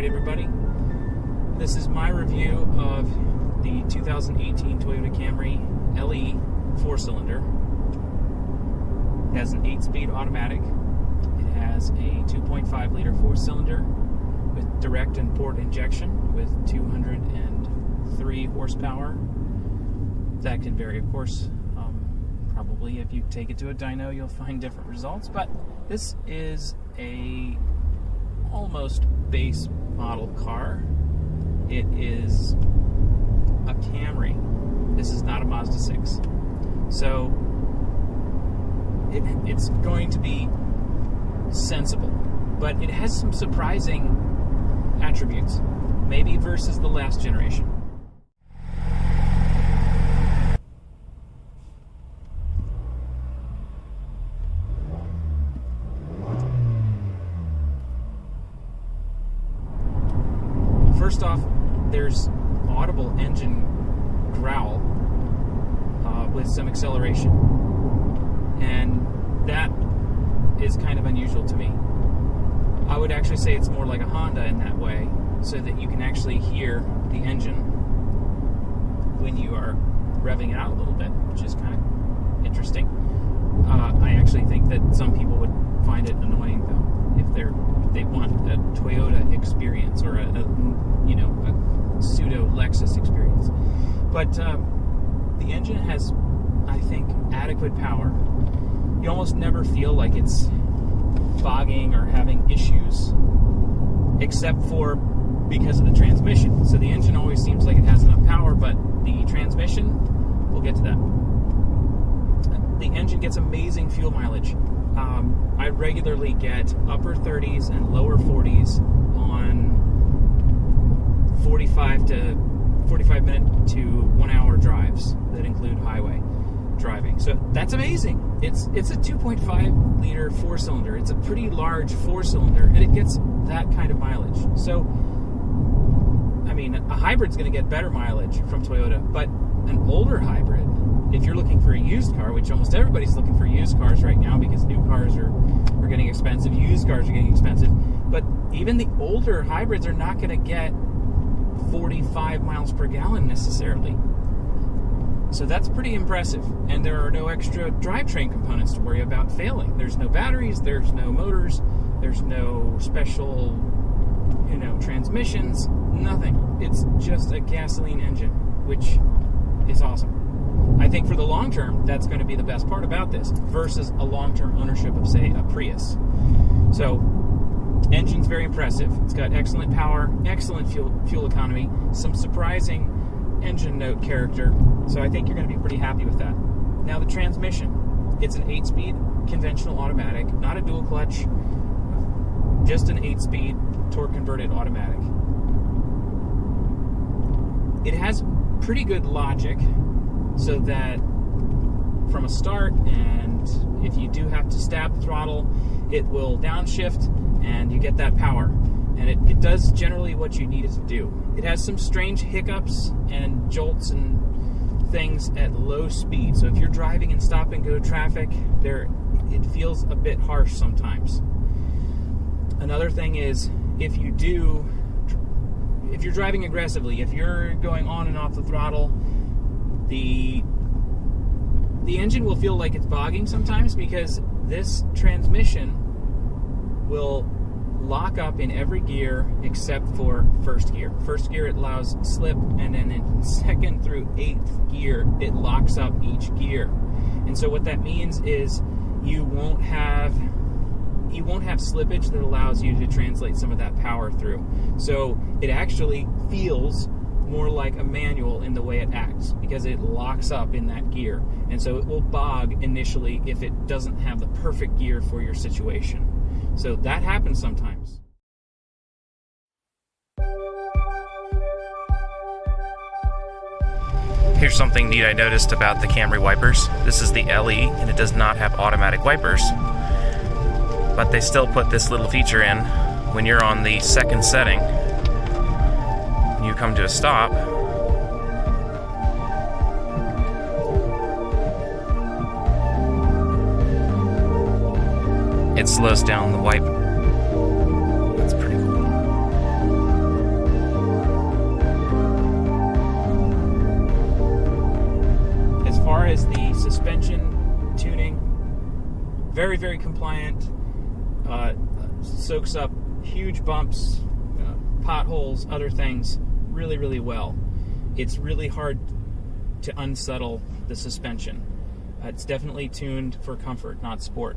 Alright everybody, this is my review of the 2018 Toyota Camry LE 4-cylinder. It has an 8-speed automatic. It has a 2.5 liter 4-cylinder with direct and port injection with 203 horsepower. That can vary, of course. Probably if you take it to a dyno you'll find different results, but this is a almost base model car. It is a Camry. This is not a Mazda 6. So it's going to be sensible, but it has some surprising attributes, maybe versus the last generation. First off, there's audible engine growl with some acceleration, and that is kind of unusual to me. I would actually say it's more like a Honda in that way, so that you can actually hear the engine when you are revving it out a little bit, which is kind of interesting. I actually think that some people would find it annoying, though, if they want a Toyota experience or a pseudo Lexus experience. But the engine has, I think, adequate power. You almost never feel like it's bogging or having issues, except for because of the transmission. So the engine always seems like it has enough power, but the transmission, we'll get to that. The engine gets amazing fuel mileage. I regularly get upper 30s and lower 40s on 45 minute to 1 hour drives that include highway driving. So that's amazing. It's a 2.5 liter 4-cylinder. It's a pretty large 4-cylinder, and it gets that kind of mileage. So, I mean, a hybrid's going to get better mileage from Toyota, but an older hybrid, if you're looking for a used car, which almost everybody's looking for used cars right now because new cars are getting expensive, used cars are getting expensive, but even the older hybrids are not going to get 45 miles per gallon necessarily. So that's pretty impressive, and there are no extra drivetrain components to worry about failing. There's no batteries, there's no motors, there's no special, transmissions, nothing. It's just a gasoline engine, which is awesome. I think for the long term, that's going to be the best part about this versus a long-term ownership of, say, a Prius. So, engine's very impressive. It's got excellent power, excellent fuel economy, some surprising engine note character. So I think you're going to be pretty happy with that. Now the transmission. It's an 8-speed conventional automatic, not a dual clutch, just an 8-speed torque converted automatic. It has pretty good logic, so that from a start, and if you do have to stab the throttle, it will downshift and you get that power. And it does generally what you need it to do. It has some strange hiccups and jolts and things at low speed. So if you're driving in stop and go traffic, it feels a bit harsh sometimes. Another thing is, if you're driving aggressively, if you're going on and off the throttle, the engine will feel like it's bogging sometimes, because this transmission will lock up in every gear except for first gear. First gear, it allows slip, and then in second through 8th gear, it locks up each gear. And so what that means is you won't have slippage that allows you to translate some of that power through. So it actually feels more like a manual in the way it acts, because it locks up in that gear. And so it will bog initially if it doesn't have the perfect gear for your situation. So that happens sometimes. Here's something neat I noticed about the Camry wipers. This is the LE, and it does not have automatic wipers. But they still put this little feature in when you're on the second setting. When you come to a stop, it slows down the wipe. That's pretty cool. as the suspension tuning, very, very compliant, soaks up huge bumps, potholes, other things really, really well. It's really hard to unsettle the suspension. It's definitely tuned for comfort, not sport.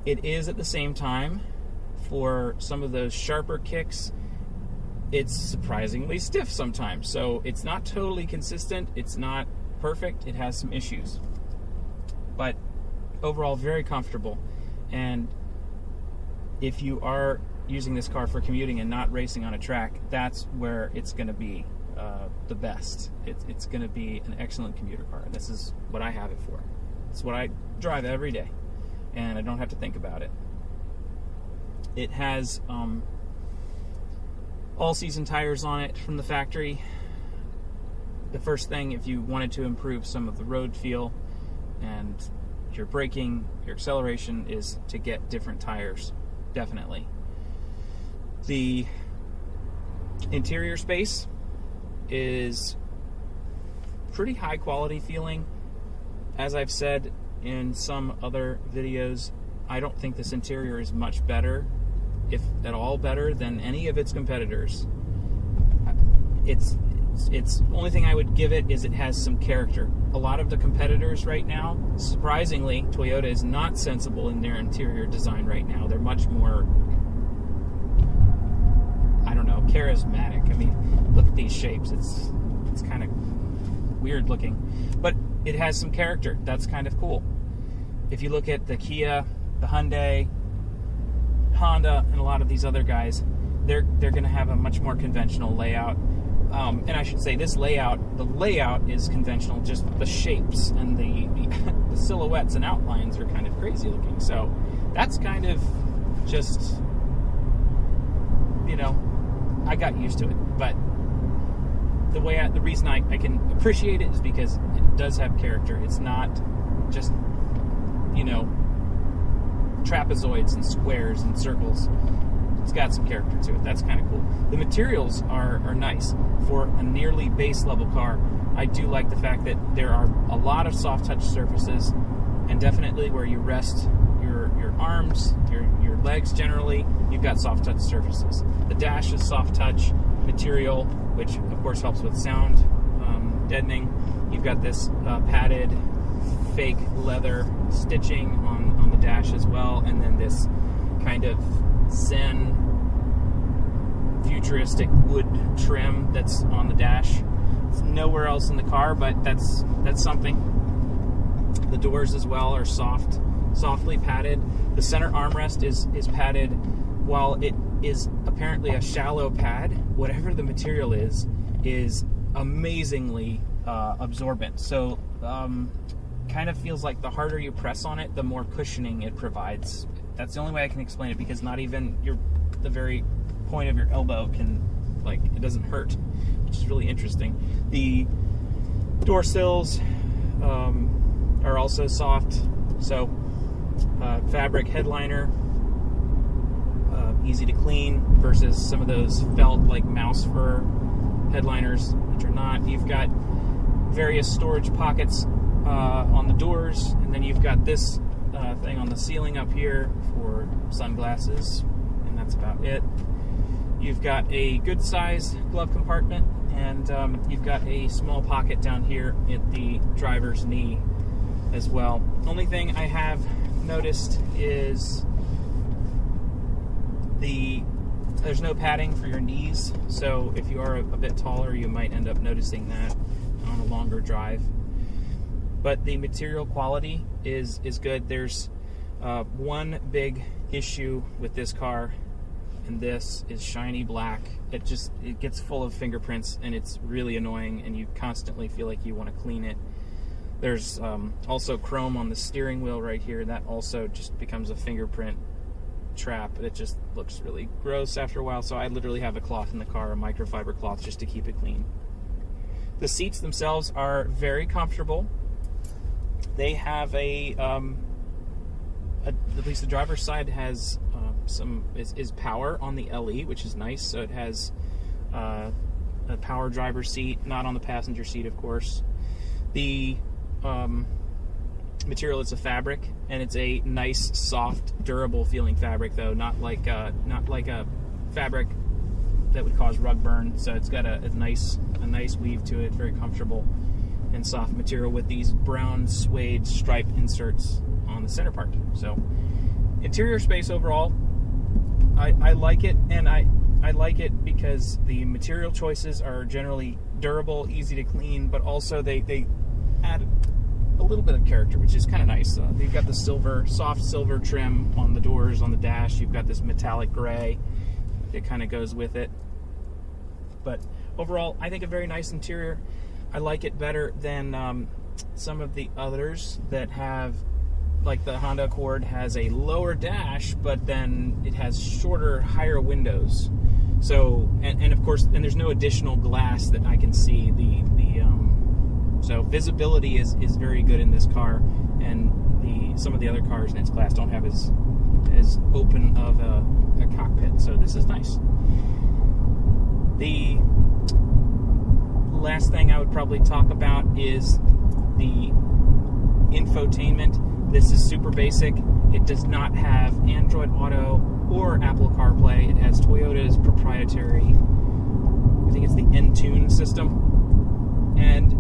It is at the same time, for some of those sharper kicks, it's surprisingly stiff sometimes. So it's not totally consistent. It's not perfect. It has some issues. But overall, very comfortable. And if you are using this car for commuting and not racing on a track, that's where it's going to be the best. It's going to be an excellent commuter car. And this is what I have it for. It's what I drive every day. And I don't have to think about it. It has all-season tires on it from the factory. The first thing, if you wanted to improve some of the road feel and your braking, your acceleration, is to get different tires, definitely. The interior space is pretty high quality feeling. As I've said in some other videos, I don't think this interior is much better, if at all better, than any of its competitors. It's only thing I would give it is it has some character. A lot of the competitors right now, surprisingly, Toyota is not sensible in their interior design right now. They're much more, I don't know, charismatic. I mean, look at these shapes. It's kind of weird looking, but it has some character. That's kind of cool. If you look at the Kia, the Hyundai, Honda, and a lot of these other guys, they're going to have a much more conventional layout. And I should say the layout is conventional, just the shapes and the silhouettes and outlines are kind of crazy looking. So that's kind of just, I got used to it. But the reason I can appreciate it is because it does have character. It's not just, trapezoids and squares and circles. It's got some character to it. That's kind of cool. The materials are nice. For a nearly base level car, I do like the fact that there are a lot of soft touch surfaces, and definitely where you rest your arms, your legs generally, you've got soft touch surfaces. The dash is soft touch material, which of course helps with sound deadening. You've got this padded fake leather stitching on the dash as well, and then this kind of Zen futuristic wood trim that's on the dash. It's nowhere else in the car, but that's something. The doors as well are softly padded. The center armrest is padded. While it is apparently a shallow pad, whatever the material is amazingly absorbent. So kind of feels like the harder you press on it, the more cushioning it provides. That's the only way I can explain it, because not even the very point of your elbow can, it doesn't hurt, which is really interesting. The door sills are also soft, so fabric headliner, easy to clean, versus some of those felt like mouse fur headliners, which are not. You've got various storage pockets on the doors, and then you've got this thing on the ceiling up here for sunglasses, and that's about it. You've got a good size glove compartment, and you've got a small pocket down here at the driver's knee as well. Only thing I have noticed is there's no padding for your knees, so if you are a bit taller, you might end up noticing that on a longer drive. But the material quality is good. There's one big issue with this car, and this is shiny black. It gets full of fingerprints, and it's really annoying, and you constantly feel like you want to clean it. There's also chrome on the steering wheel right here. That also just becomes a fingerprint trap. It just looks really gross after a while, so I literally have a cloth in the car, a microfiber cloth, just to keep it clean. The seats themselves are very comfortable. They have at least the driver's side has is power on the LE, which is nice. So it has a power driver's seat, not on the passenger seat, of course. The material. It's a fabric, and it's a nice, soft, durable feeling fabric, though not like a fabric that would cause rug burn. So it's got a nice weave to it, very comfortable and soft material with these brown suede stripe inserts on the center part. So interior space overall, I like it, and I like it because the material choices are generally durable, easy to clean, but also they add a little bit of character, which is kind of nice. You've got the soft silver trim on the doors, on the dash. You've got this metallic gray that kind of goes with it. But overall, I think a very nice interior. I like it better than some of the others that have, like the Honda Accord has a lower dash, but then it has shorter, higher windows. So, and of course, and there's no additional glass that I can see. So visibility is very good in this car, and some of the other cars in its class don't have as open of a cockpit. So this is nice. The last thing I would probably talk about is the infotainment. This is super basic. It does not have Android Auto or Apple CarPlay. It has Toyota's proprietary, I think it's the Entune system. And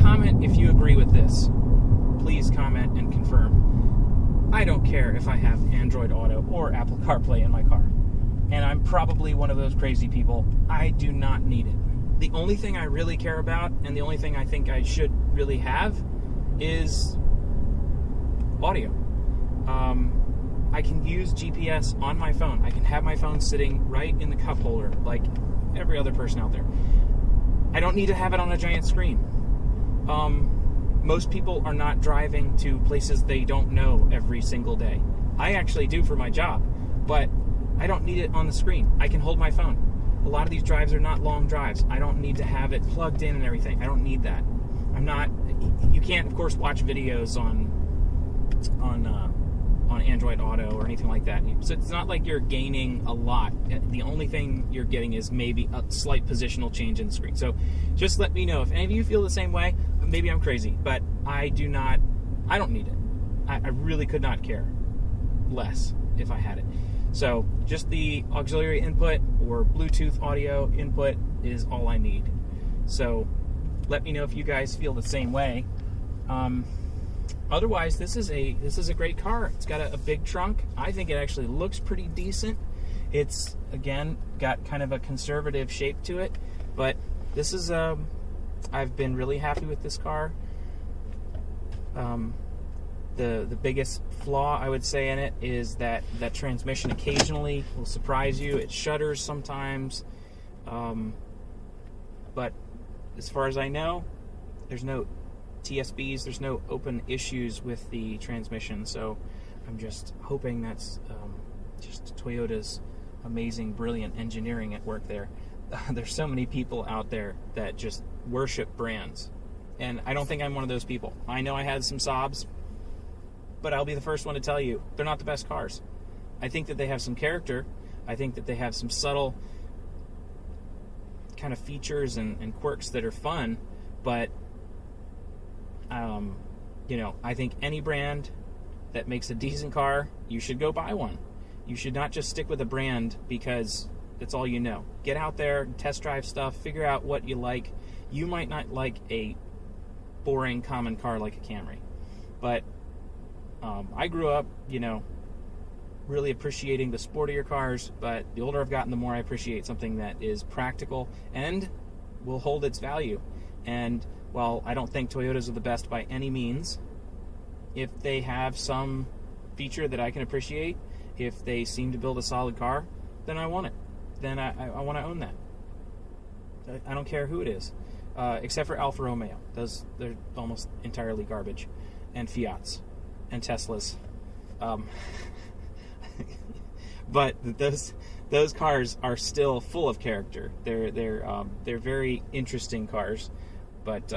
comment if you agree with this. Please comment and confirm. I don't care if I have Android Auto or Apple CarPlay in my car. And I'm probably one of those crazy people. I do not need it. The only thing I really care about, and the only thing I think I should really have, is audio. I can use GPS on my phone. I can have my phone sitting right in the cup holder like every other person out there. I don't need to have it on a giant screen. Most people are not driving to places they don't know every single day. I actually do for my job, but I don't need it on the screen. I can hold my phone. A lot of these drives are not long drives. I don't need to have it plugged in and everything. I don't need that. You can't, of course, watch videos on Android Auto or anything like that. So it's not like you're gaining a lot. The only thing you're getting is maybe a slight positional change in the screen. So just let me know if any of you feel the same way. Maybe I'm crazy, but I don't need it. I really could not care less if I had it. So just the auxiliary input or Bluetooth audio input is all I need. So let me know if you guys feel the same way. Otherwise, this is a great car. It's got a big trunk. I think it actually looks pretty decent. It's, again, got kind of a conservative shape to it, but this is I've been really happy with this car. The biggest flaw I would say in it is that transmission occasionally will surprise you. It shudders sometimes, but as far as I know, there's no TSBs, there's no open issues with the transmission. So I'm just hoping that's just Toyota's amazing, brilliant engineering at work there. There's so many people out there that just worship brands, and I don't think I'm one of those people. I know I had some sobs, but I'll be the first one to tell you they're not the best cars. I think that they have some character. I think that they have some subtle kind of features and quirks that are fun, but I think any brand that makes a decent car, you should go buy one. You should not just stick with a brand because that's all you know. Get out there, test drive stuff, figure out what you like. You might not like a boring common car like a Camry, but I grew up, really appreciating the sportier cars, but the older I've gotten, the more I appreciate something that is practical and will hold its value. And while I don't think Toyotas are the best by any means, if they have some feature that I can appreciate, if they seem to build a solid car, then I want it. Then I want to own that. I don't care who it is, except for Alfa Romeo. They're almost entirely garbage, and Fiats, and Teslas. But those cars are still full of character. They're very interesting cars, but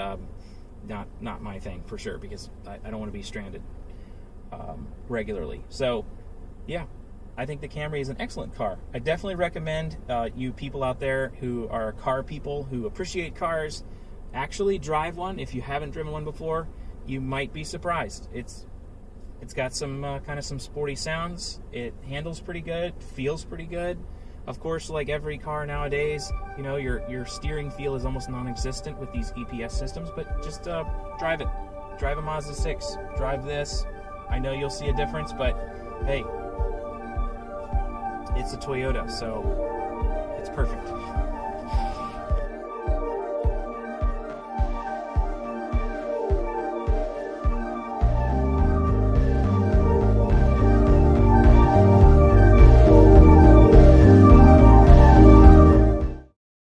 not my thing for sure, because I don't want to be stranded regularly. So yeah, I think the Camry is an excellent car. I definitely recommend you people out there who are car people, who appreciate cars, actually drive one. If you haven't driven one before, you might be surprised. It's got some kind of some sporty sounds. It handles pretty good, feels pretty good. Of course, like every car nowadays, you know, your steering feel is almost non-existent with these EPS systems, but just drive it. Drive a Mazda 6. Drive this. I know you'll see a difference, but hey, it's a Toyota, so it's perfect.